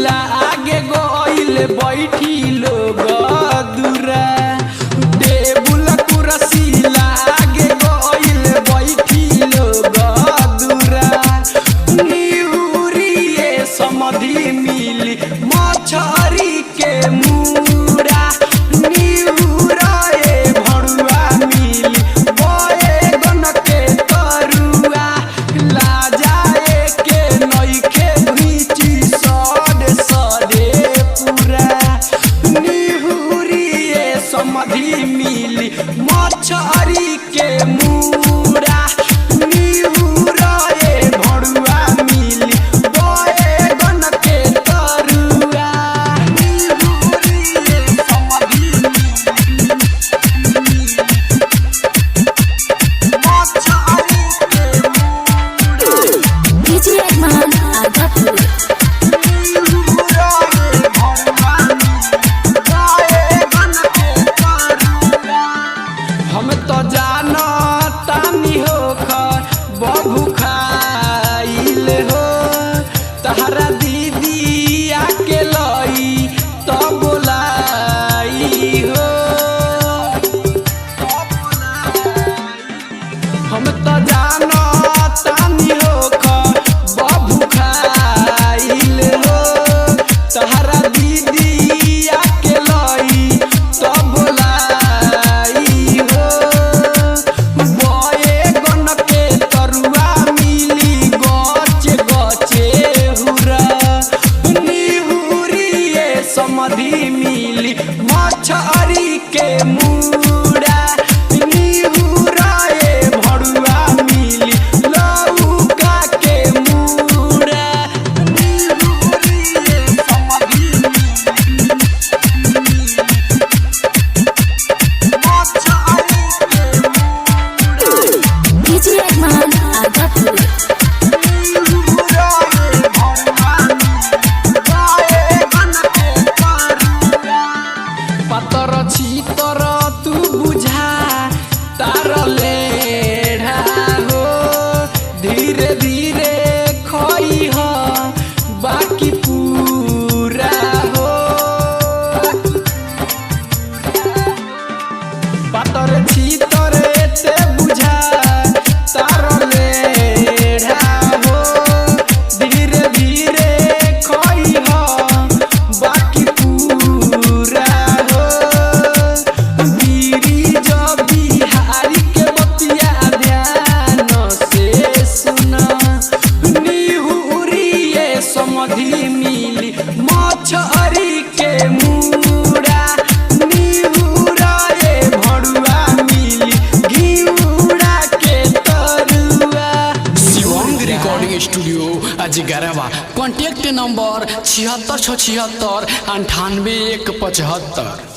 लागे गइल बैठी लोग दूरा टेबुल कुर्सी लागे गइल बैठी लोग दूरा निहुरिए समधि मिली मछरी के मूड़ा निहुराए भरुआ मिली बैगन के तरुआ लाजाए के नइखे भीची सड़े सड़े पूरा निहुरिए समधि मिली मछरी के मूड़ा निहुराए भरुआ मिली बैगन के तरुआ निहुरिए समधि मछरी के डीजे अरमान आगापुर हम तो जानतानी हो बबू खाइल हो तहरा दीदी आके लई तो बोलाई हो हम तो जानतानी हो बबू खाइल हो तहरा दीदी आके लई तो बोलाई हो बैगन के तरुआ मिली गचे गचे हुरा निहुरिए समधि मिली मछरी के मूड़ा निहुराए भरुआ मिली लौका के मूड़ा निहुरिए समधि मछरी के डीजे अरमान आगापुर पतर छीतर तू बुझा तार लेढ़ा हो धीरे धीरे खई हो बाकी पूरा हो पतर छीतर ते बुझा तार लेढ़ा हो धीरे धीरे खई हो बाकी पूरा हो बीरी जो बिहारी के बतिया ध्यान से सुना निहुरिए समधि मिली मछरी के मूड़ा निहुराए भरुआ मिली घिउड़ा के तरुआ शिवांग रिकॉर्डिंग स्टूडियो अजगरवा कॉन्टैक्ट नंबर 76 676 98 175।